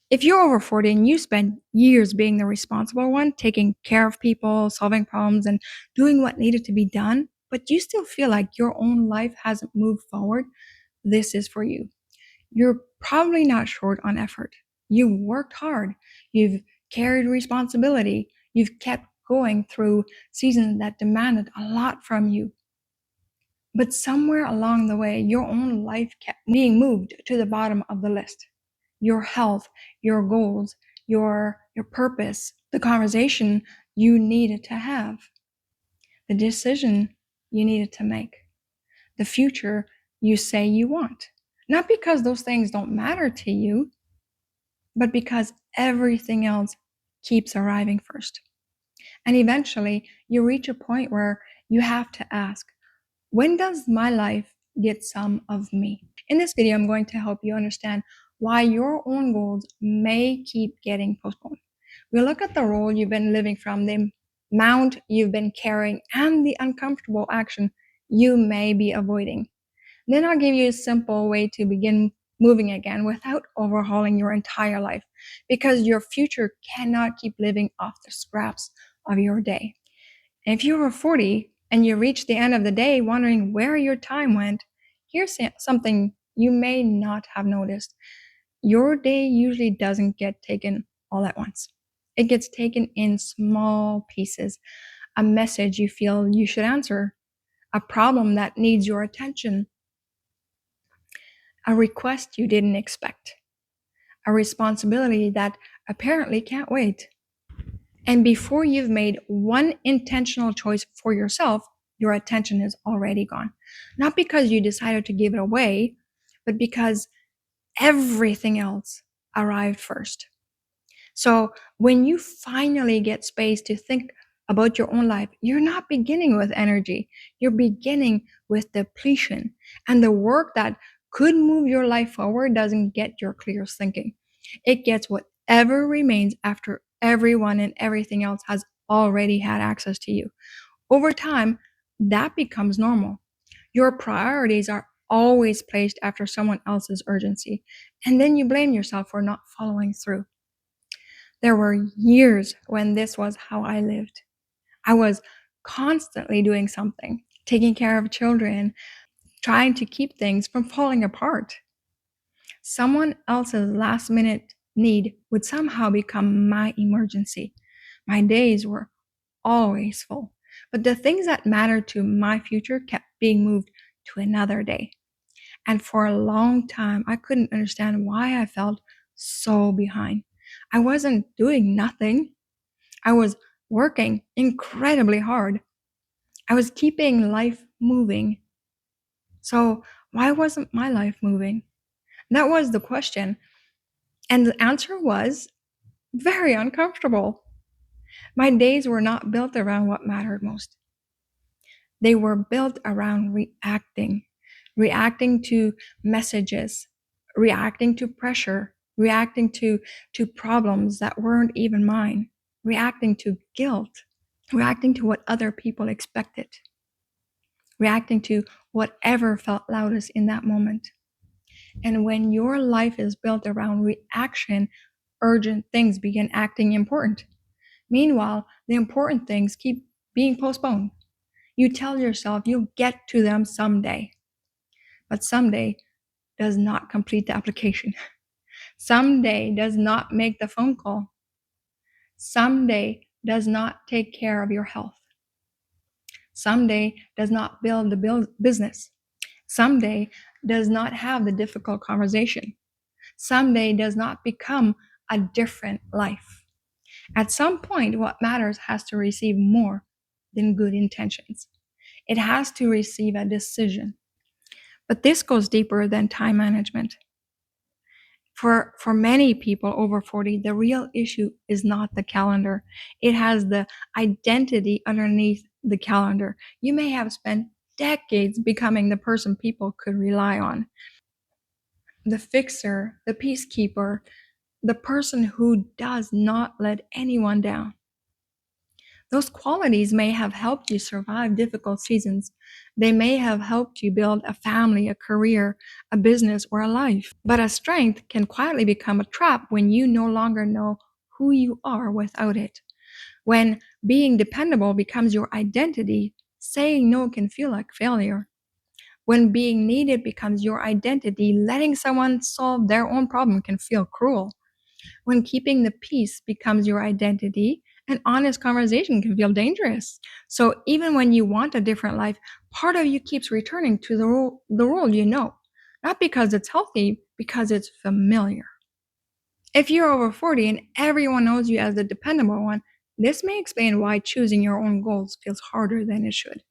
If you're over 40 and you spend years being the responsible one, taking care of people, solving problems, and doing what needed to be done, but you still feel like your own life hasn't moved forward, this is for you. You're probably not short on effort. You've worked hard. You've carried responsibility. You've kept going through seasons that demanded a lot from you. But somewhere along the way, your own life kept being moved to the bottom of the list. Your health, your goals, your purpose, the conversation you needed to have, the decision you needed to make, the future you say you want. Not because those things don't matter to you, but because everything else keeps arriving first. And eventually, you reach a point where you have to ask, when does my life get some of me? In this video, I'm going to help you understand why your own goals may keep getting postponed. We'll look at the role you've been living from, the amount you've been carrying, and the uncomfortable action you may be avoiding. Then I'll give you a simple way to begin moving again without overhauling your entire life, because your future cannot keep living off the scraps of your day. And if you were 40 and you reach the end of the day wondering where your time went, here's something you may not have noticed. Your day usually doesn't get taken all at once. It gets taken in small pieces. A message you feel you should answer, a problem that needs your attention, a request you didn't expect, a responsibility that apparently can't wait. And before you've made one intentional choice for yourself, your attention is already gone. Not because you decided to give it away, but because everything else arrived first. So when you finally get space to think about your own life, you're not beginning with energy. You're beginning with depletion. And the work that could move your life forward doesn't get your clear thinking. It gets whatever remains after everyone and everything else has already had access to you. Over time, that becomes normal. Your priorities are always placed after someone else's urgency, and then you blame yourself for not following through. There were years when this was how I lived. I was constantly doing something, taking care of children, trying to keep things from falling apart. Someone else's last minute need would somehow become my emergency. My days were always full, but the things that mattered to my future kept being moved to another day. And for a long time, I couldn't understand why I felt so behind. I wasn't doing nothing. I was working incredibly hard. I was keeping life moving. So why wasn't my life moving? That was the question. And the answer was very uncomfortable. My days were not built around what mattered most. They were built around reacting to messages, reacting to pressure, reacting to problems that weren't even mine, reacting to guilt, reacting to what other people expected, reacting to whatever felt loudest in that moment. And when your life is built around reaction, urgent things begin acting important. Meanwhile, the important things keep being postponed. You tell yourself you'll get to them someday, but someday does not complete the application. Someday does not make the phone call. Someday does not take care of your health. Someday does not build the business. Someday does not have the difficult conversation. Someday does not become a different life. At some point, what matters has to receive more than good intentions. It has to receive a decision. But this goes deeper than time management. For many people over 40, the real issue is not the calendar. It has the identity underneath the calendar. You may have spent decades becoming the person people could rely on. The fixer, the peacekeeper, the person who does not let anyone down. Those qualities may have helped you survive difficult seasons. They may have helped you build a family, a career, a business, or a life. But a strength can quietly become a trap when you no longer know who you are without it. When being dependable becomes your identity, saying no can feel like failure. When being needed becomes your identity, letting someone solve their own problem can feel cruel. When keeping the peace becomes your identity, an honest conversation can feel dangerous. So even when you want a different life, part of you keeps returning to the role you know, not because it's healthy, because it's familiar. If you're over 40 and everyone knows you as the dependable one, this may explain why choosing your own goals feels harder than it should.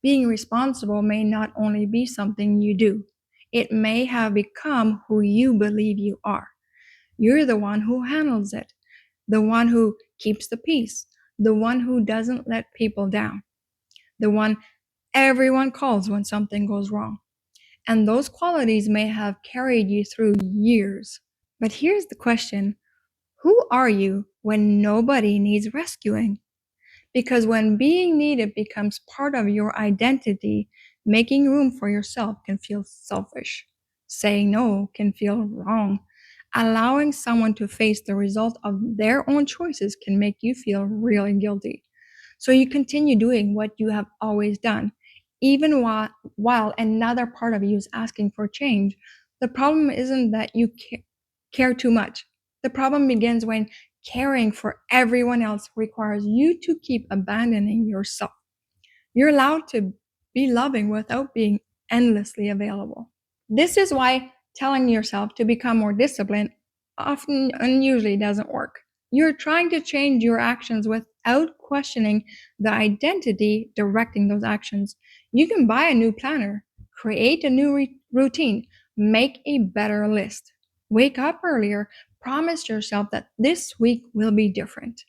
Being responsible may not only be something you do, it may have become who you believe you are. You're the one who handles it, the one who keeps the peace, the one who doesn't let people down, the one everyone calls when something goes wrong. And those qualities may have carried you through years. But here's the question: who are you when nobody needs rescuing? Because when being needed becomes part of your identity, making room for yourself can feel selfish. Saying no can feel wrong. Allowing someone to face the result of their own choices can make you feel really guilty. So you continue doing what you have always done, even while another part of you is asking for change. The problem isn't that you care too much. The problem begins when caring for everyone else requires you to keep abandoning yourself. You're allowed to be loving without being endlessly available. This is why telling yourself to become more disciplined often and usually doesn't work. You're trying to change your actions without questioning the identity directing those actions. You can buy a new planner, create a new routine, make a better list, wake up earlier, promise yourself that this week will be different.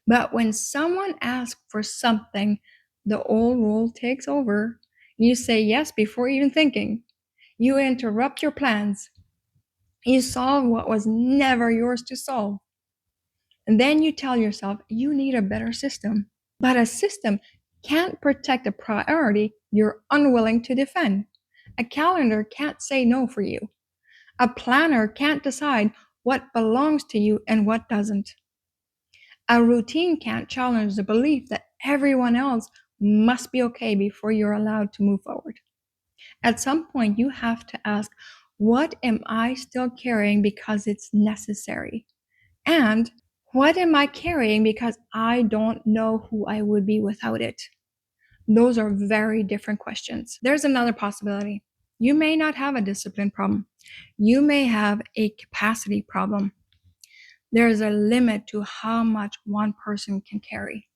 But when someone asks for something, the old rule takes over. You say yes before even thinking. You interrupt your plans. You solve what was never yours to solve. And then you tell yourself you need a better system. But a system can't protect a priority you're unwilling to defend. A calendar can't say no for you. A planner can't decide what belongs to you and what doesn't. A routine can't challenge the belief that everyone else must be okay before you're allowed to move forward. At some point, you have to ask, what am I still carrying because it's necessary? And what am I carrying because I don't know who I would be without it? Those are very different questions. There's another possibility. You may not have a discipline problem. You may have a capacity problem. There's a limit to how much one person can carry.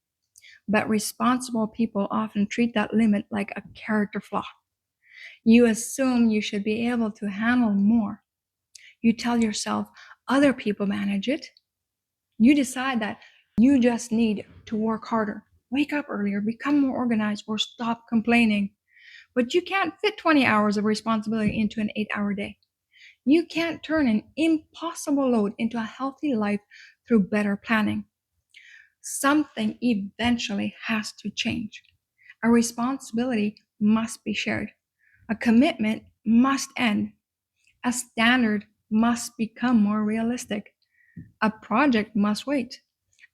But responsible people often treat that limit like a character flaw. You assume you should be able to handle more. You tell yourself other people manage it. You decide that you just need to work harder, wake up earlier, become more organized, or stop complaining. But you can't fit 20 hours of responsibility into an 8-hour day. You can't turn an impossible load into a healthy life through better planning. Something eventually has to change. A responsibility must be shared. A commitment must end. A standard must become more realistic. A project must wait.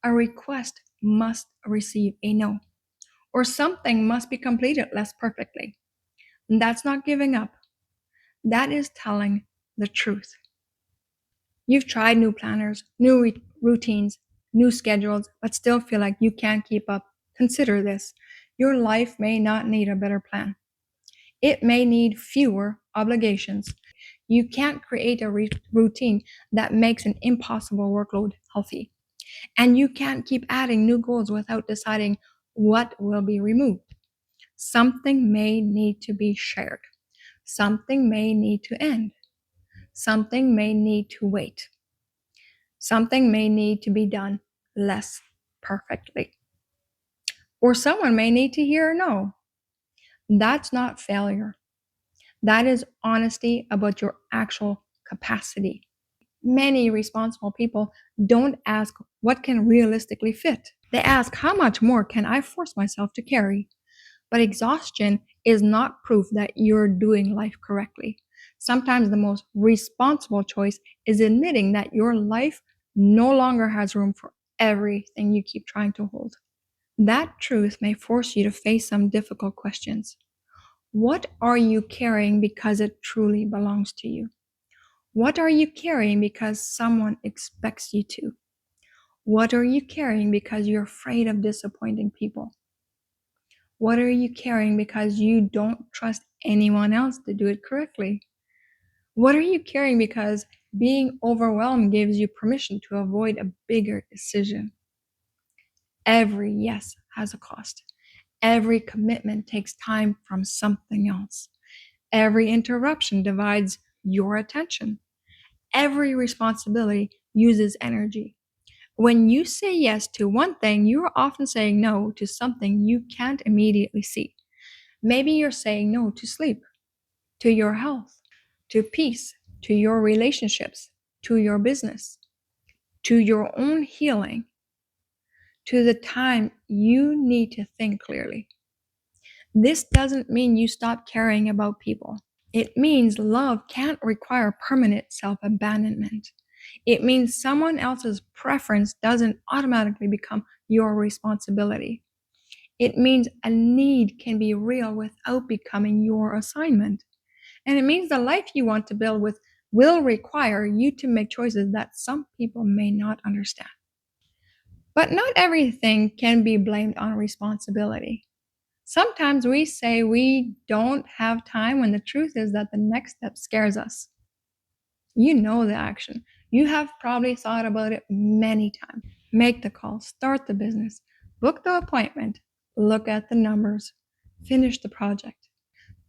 A request must receive a no. Or something must be completed less perfectly. And that's not giving up. That is telling the truth. You've tried new planners, new routines, new schedules, but still feel like you can't keep up. Consider this. Your life may not need a better plan. It may need fewer obligations. You can't create a routine that makes an impossible workload healthy. And you can't keep adding new goals without deciding what will be removed. Something may need to be shared. Something may need to end. Something may need to wait. Something may need to be done less perfectly. Or someone may need to hear a no. That's not failure. That is honesty about your actual capacity. Many responsible people don't ask what can realistically fit. They ask, how much more can I force myself to carry? But exhaustion is not proof that you're doing life correctly. Sometimes the most responsible choice is admitting that your life no longer has room for everything you keep trying to hold. That truth may force you to face some difficult questions. What are you carrying because it truly belongs to you? What are you carrying because someone expects you to? What are you carrying because you're afraid of disappointing people? What are you carrying because you don't trust anyone else to do it correctly? What are you carrying because being overwhelmed gives you permission to avoid a bigger decision? Every yes has a cost. Every commitment takes time from something else. Every interruption divides your attention. Every responsibility uses energy. When you say yes to one thing, you are often saying no to something you can't immediately see. Maybe you're saying no to sleep, to your health, to peace, to your relationships, to your business, to your own healing, to the time you need to think clearly. This doesn't mean you stop caring about people. It means love can't require permanent self-abandonment. It means someone else's preference doesn't automatically become your responsibility. It means a need can be real without becoming your assignment. And it means the life you want to build with will require you to make choices that some people may not understand. But not everything can be blamed on responsibility. Sometimes we say we don't have time when the truth is that the next step scares us. You know the action. You have probably thought about it many times. Make the call, start the business, book the appointment, look at the numbers, finish the project,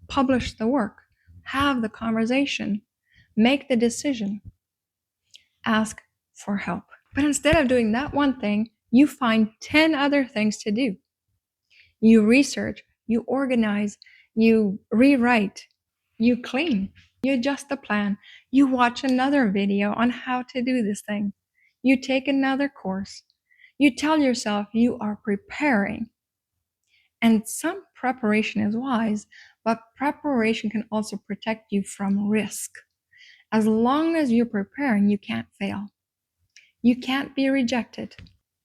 publish the work, have the conversation, make the decision, ask for help. But instead of doing that one thing, you find 10 other things to do. You research, you organize, you rewrite, you clean, you adjust the plan, you watch another video on how to do this thing, you take another course, you tell yourself you are preparing. And some preparation is wise, but preparation can also protect you from risk. As long as you're preparing, you can't fail. You can't be rejected.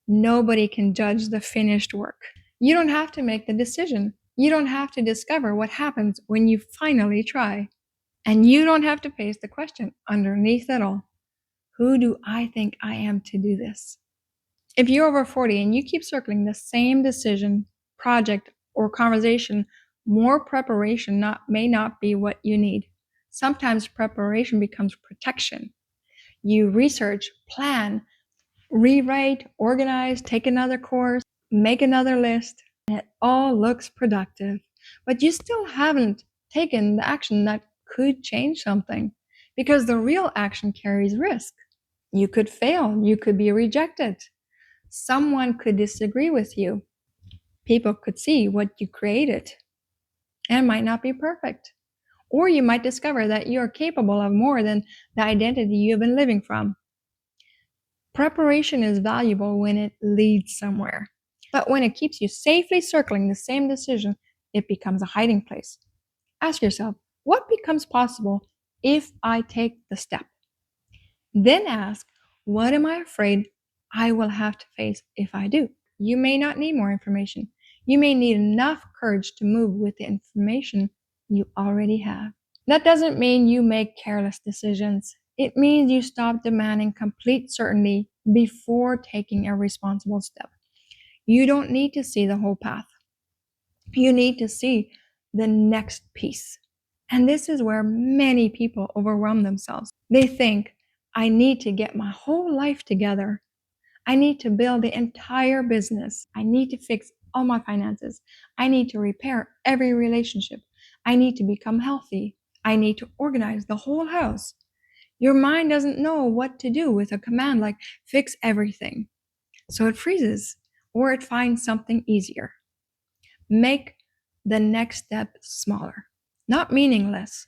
Nobody can judge the finished work. You don't have to make the decision. You don't have to discover what happens when you finally try. And you don't have to face the question underneath it all. Who do I think I am to do this? If you're over 40 and you keep circling the same decision, project, or conversation, more preparation may not be what you need. Sometimes preparation becomes protection. You research, plan, rewrite, organize, take another course, make another list, and it all looks productive. But you still haven't taken the action that could change something because the real action carries risk. You could fail, you could be rejected. Someone could disagree with you. People could see what you created and might not be perfect. Or you might discover that you are capable of more than the identity you've been living from. Preparation is valuable when it leads somewhere. But when it keeps you safely circling the same decision, it becomes a hiding place. Ask yourself, what becomes possible if I take the step? Then ask, what am I afraid I will have to face if I do? You may not need more information. You may need enough courage to move with the information you already have. That doesn't mean you make careless decisions. It means you stop demanding complete certainty before taking a responsible step. You don't need to see the whole path. You need to see the next piece. And this is where many people overwhelm themselves. They think, I need to get my whole life together. I need to build the entire business. I need to fix all my finances. I need to repair every relationship. I need to become healthy. I need to organize the whole house. Your mind doesn't know what to do with a command like fix everything. So it freezes or it finds something easier. Make the next step smaller, not meaningless,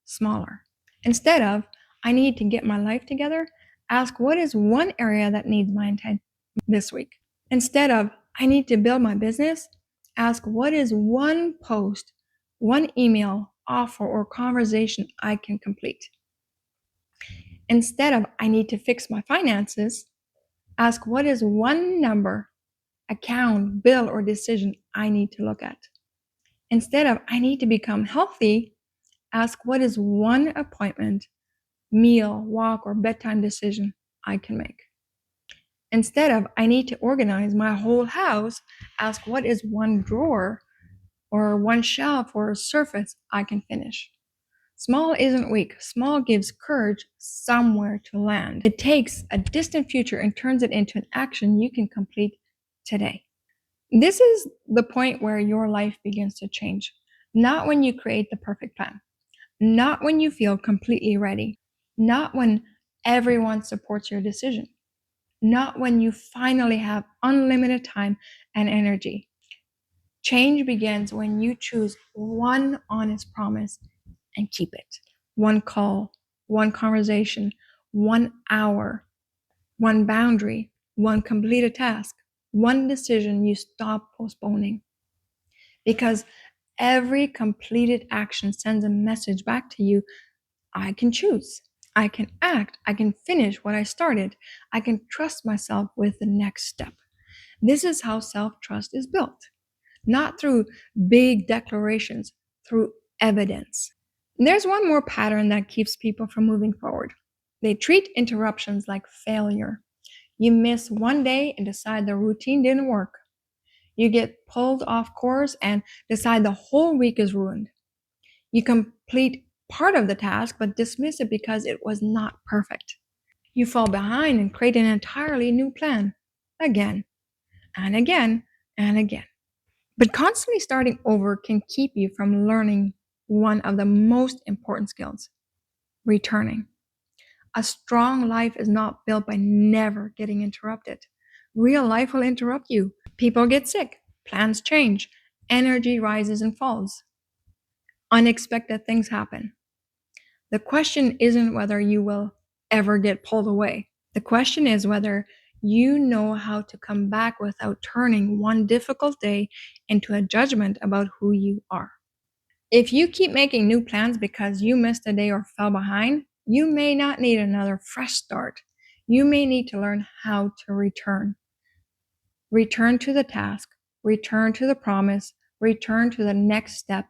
smaller. Instead of, I need to get my life together, ask what is one area that needs my attention this week? Instead of, I need to build my business, ask what is one post, one email, offer, or conversation I can complete. Instead of, I need to fix my finances, ask what is one number, account, bill, or decision I need to look at. Instead of, I need to become healthy, ask what is one appointment, meal, walk, or bedtime decision I can make. Instead of, I need to organize my whole house, ask what is one drawer or one shelf or surface I can finish. Small isn't weak. Small gives courage somewhere to land. It takes a distant future and turns it into an action you can complete today. This is the point where your life begins to change. Not when you create the perfect plan, not when you feel completely ready, not when everyone supports your decision, not when you finally have unlimited time and energy. Change begins when you choose one honest promise and keep it. One call, one conversation, 1 hour, one boundary, one completed task, one decision you stop postponing. Because every completed action sends a message back to you. I can choose. I can act. I can finish what I started. I can trust myself with the next step. This is how self-trust is built. Not through big declarations, through evidence. There's one more pattern that keeps people from moving forward. They treat interruptions like failure. You miss one day and decide the routine didn't work. You get pulled off course and decide the whole week is ruined. You complete part of the task but dismiss it because it was not perfect. You fall behind and create an entirely new plan. Again, and again, and again. But constantly starting over can keep you from learning one of the most important skills: returning. A strong life is not built by never getting interrupted. Real life will interrupt you. People get sick, plans change, energy rises and falls. Unexpected things happen. The question isn't whether you will ever get pulled away. The question is whether you know how to come back without turning one difficult day into a judgment about who you are. If you keep making new plans because you missed a day or fell behind, you may not need another fresh start. You may need to learn how to return. Return to the task, return to the promise, return to the next step.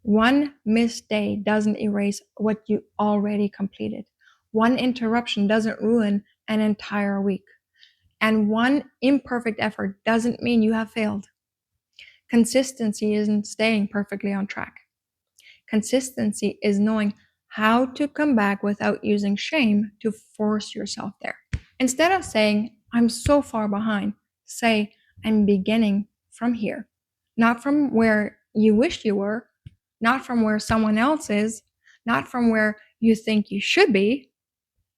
One missed day doesn't erase what you already completed. One interruption doesn't ruin an entire week. And one imperfect effort doesn't mean you have failed. Consistency isn't staying perfectly on track. Consistency is knowing how to come back without using shame to force yourself there. Instead of saying, I'm so far behind, say, I'm beginning from here. Not from where you wish you were, not from where someone else is, not from where you think you should be,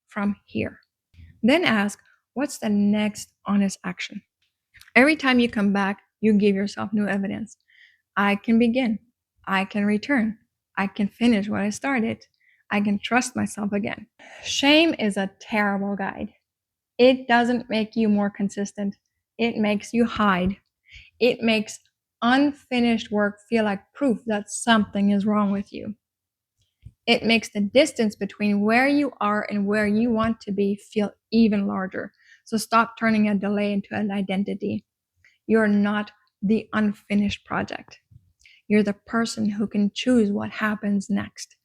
from here. Then ask, what's the next honest action? Every time you come back, you give yourself new evidence. I can begin. I can return. I can finish what I started. I can trust myself again. Shame is a terrible guide. It doesn't make you more consistent. It makes you hide. It makes unfinished work feel like proof that something is wrong with you. It makes the distance between where you are and where you want to be feel even larger. So stop turning a delay into an identity. You're not the unfinished project. You're the person who can choose what happens next.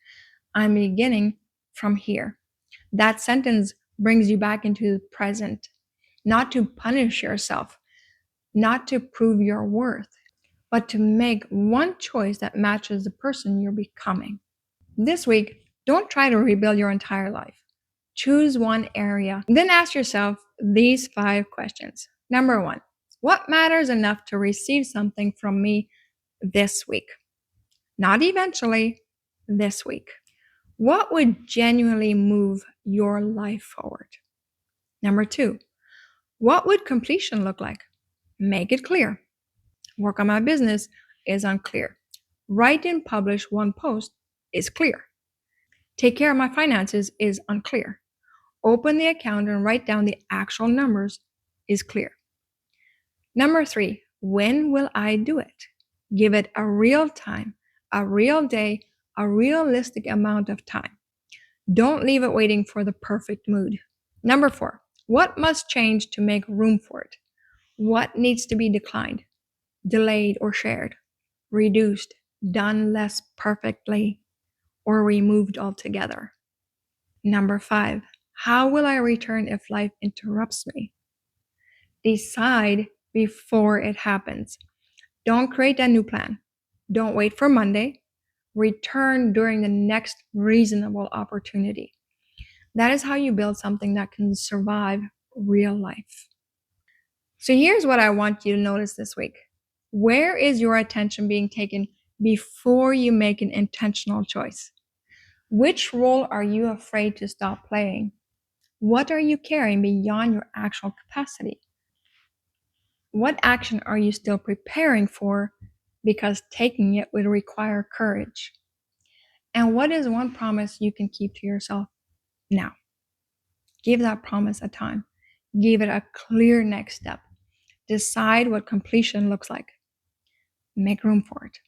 I'm beginning from here. That sentence brings you back into the present, not to punish yourself, not to prove your worth, but to make one choice that matches the person you're becoming. This week, don't try to rebuild your entire life. Choose one area. Then ask yourself these 5 questions. Number 1, what matters enough to receive something from me this week? Not eventually, this week. What would genuinely move your life forward? Number 2, what would completion look like? Make it clear. Work on my business is unclear. Write and publish one post is clear. Take care of my finances is unclear. Open the account and write down the actual numbers is clear. Number 3, when will I do it? Give it a real time, a real day, a realistic amount of time. Don't leave it waiting for the perfect mood. Number 4, what must change to make room for it? What needs to be declined, delayed, or shared, reduced, done less perfectly, or removed altogether? Number 5, how will I return if life interrupts me? Decide before it happens. Don't create a new plan. Don't wait for Monday. Return during the next reasonable opportunity. That is how you build something that can survive real life. So here's what I want you to notice this week. Where is your attention being taken before you make an intentional choice? Which role are you afraid to stop playing? What are you carrying beyond your actual capacity? What action are you still preparing for because taking it would require courage? And what is one promise you can keep to yourself now? Give that promise a time. Give it a clear next step. Decide what completion looks like. Make room for it.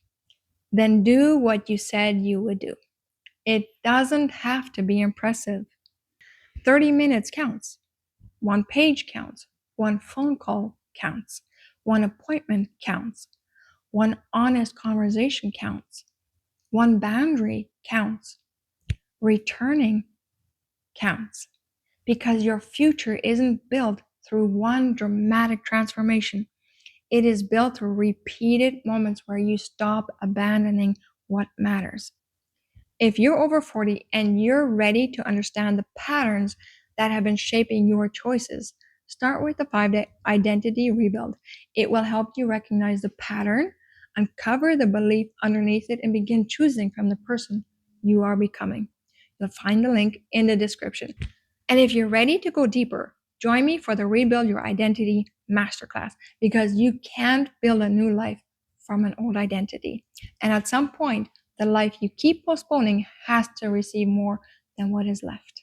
Then do what you said you would do. It doesn't have to be impressive. 30 minutes counts. One page counts. One phone call counts. One appointment counts. One honest conversation counts. One boundary counts. Returning counts. Because your future isn't built through one dramatic transformation. It is built through repeated moments where you stop abandoning what matters. If you're over 40 and you're ready to understand the patterns that have been shaping your choices, start with the 5-day identity rebuild. It will help you recognize the pattern, uncover the belief underneath it, and begin choosing from the person you are becoming. You'll find the link in the description. And if you're ready to go deeper, join me for the Rebuild Your Identity Masterclass, because you can't build a new life from an old identity. And at some point, the life you keep postponing has to receive more than what is left.